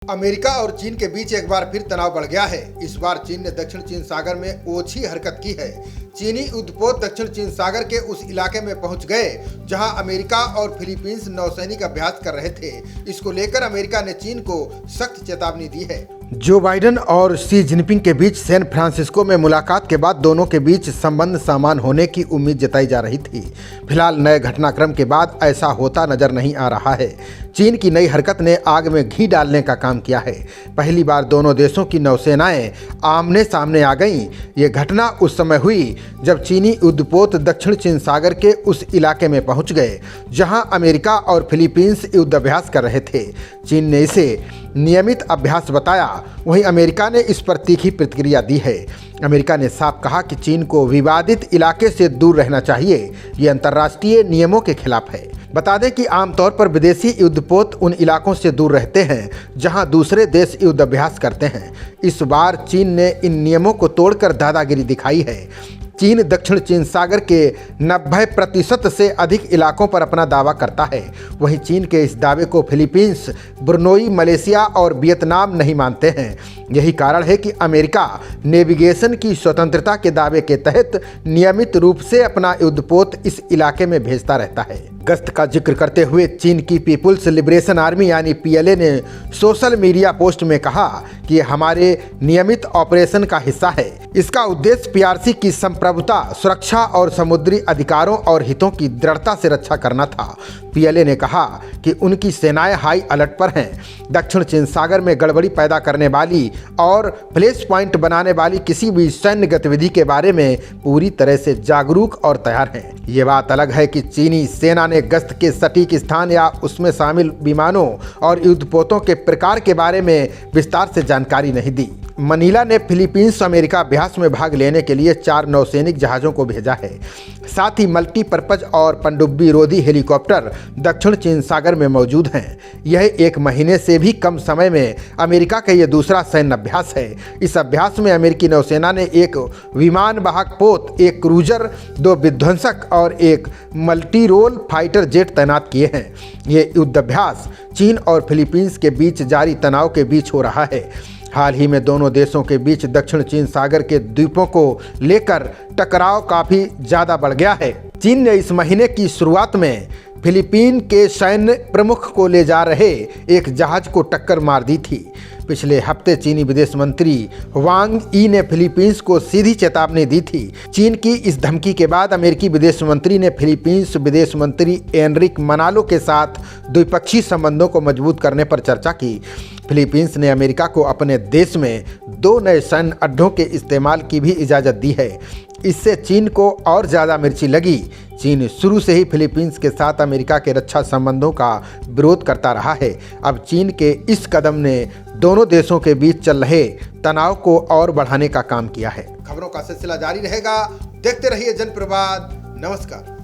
America और चीन के बीच एक बार फिर तनाव बढ़ गया है। इस बार चीन ने दक्षिण चीन सागर में ओछी हरकत की है। चीनी युद्धपोत दक्षिण चीन सागर के उस इलाके में पहुंच गए जहां अमेरिका और फिलीपींस नौसैनिक अभ्यास कर रहे थे। इसको लेकर अमेरिका ने चीन को सख्त चेतावनी दी है। जो बाइडेन और शी जिनपिंग के बीच सैन फ्रांसिस्को में मुलाकात के बाद दोनों के बीच संबंध सामान होने की उम्मीद जताई जा रही थी। फिलहाल नए घटनाक्रम के बाद ऐसा होता नजर नहीं आ रहा है। चीन की नई हरकत ने आग में घी डालने का काम किया है। पहली बार दोनों देशों की नौसेनाएं आमने सामने आ गईं। ये घटना उस समय हुई जब चीनी युद्धपोत दक्षिण चीन सागर के उस इलाके में पहुंच गए जहां अमेरिका और फिलीपींस युद्धाभ्यास कर रहे थे। चीन ने इसे नियमित अभ्यास बताया, वहीं अमेरिका ने इस पर तीखी प्रतिक्रिया दी है। अमेरिका ने साफ कहा कि चीन को विवादित इलाके से दूर रहना चाहिए। ये अंतर्राष्ट्रीय नियमों के खिलाफ है। बता दें कि आमतौर पर विदेशी युद्धपोत उन इलाकों से दूर रहते हैं जहां दूसरे देश युद्धाभ्यास करते हैं। इस बार चीन ने इन नियमों को तोड़कर दादागिरी दिखाई है। चीन दक्षिण चीन सागर के 90% से अधिक इलाकों पर अपना दावा करता है। वहीं चीन के इस दावे को फिलीपींस, ब्रुनोई, मलेशिया और वियतनाम नहीं मानते हैं। यही कारण है कि अमेरिका नेविगेशन की स्वतंत्रता के दावे के तहत नियमित रूप से अपना युद्धपोत इस इलाके में भेजता रहता है। गश्त का जिक्र करते हुए चीन की पीपुल्स लिबरेशन आर्मी यानी PLA ने सोशल मीडिया पोस्ट में कहा कि ये हमारे नियमित ऑपरेशन का हिस्सा है। इसका उद्देश्य PRC की संप्रभुता, सुरक्षा और समुद्री अधिकारों और हितों की दृढ़ता से रक्षा करना था। PLA ने कहा कि उनकी सेनाएं हाई अलर्ट पर हैं। दक्षिण चीन सागर में गड़बड़ी पैदा करने वाली और फ्लैश पॉइंट बनाने वाली किसी भी सैन्य गतिविधि के बारे में पूरी तरह से जागरूक और तैयार हैं। ये बात अलग है कि चीनी सेना ने गश्त के सटीक स्थान या उसमें शामिल विमानों और युद्धपोतों के प्रकार के बारे में विस्तार से जानकारी नहीं दी। मनीला ने फिलीपींस अमेरिका अभ्यास में भाग लेने के लिए 4 नौसैनिक जहाज़ों को भेजा है। साथ ही मल्टीपर्पज और पनडुब्बी रोधी हेलीकॉप्टर दक्षिण चीन सागर में मौजूद हैं। यह 1 महीने से भी कम समय में अमेरिका का यह दूसरा सैन्य अभ्यास है। इस अभ्यास में अमेरिकी नौसेना ने 1 विमान वाहक पोत, 1 क्रूजर, 2 विध्वंसक और 1 मल्टी रोल फाइटर जेट तैनात किए हैं। ये युद्धाभ्यास चीन और फिलीपींस के बीच जारी तनाव के बीच हो रहा है। हाल ही में दोनों देशों के बीच दक्षिण चीन सागर के द्वीपों को लेकर टकराव काफ़ी ज़्यादा बढ़ गया है। चीन ने इस महीने की शुरुआत में फिलीपीन के सैन्य प्रमुख को ले जा रहे एक जहाज को टक्कर मार दी थी। पिछले हफ्ते चीनी विदेश मंत्री वांग यी ने फिलीपींस को सीधी चेतावनी दी थी। चीन की इस धमकी के बाद अमेरिकी विदेश मंत्री ने फिलीपींस विदेश मंत्री एनरिक मनालो के साथ द्विपक्षीय संबंधों को मजबूत करने पर चर्चा की। फिलीपींस ने अमेरिका को अपने देश में 2 नए सैन्य अड्डों के इस्तेमाल की भी इजाज़त दी है। इससे चीन को और ज़्यादा मिर्ची लगी। चीन शुरू से ही फिलीपींस के साथ अमेरिका के रक्षा संबंधों का विरोध करता रहा है। अब चीन के इस कदम ने दोनों देशों के बीच चल रहे तनाव को और बढ़ाने का काम किया है। खबरों का सिलसिला जारी रहेगा। देखते रहिए जनप्रवाद। नमस्कार।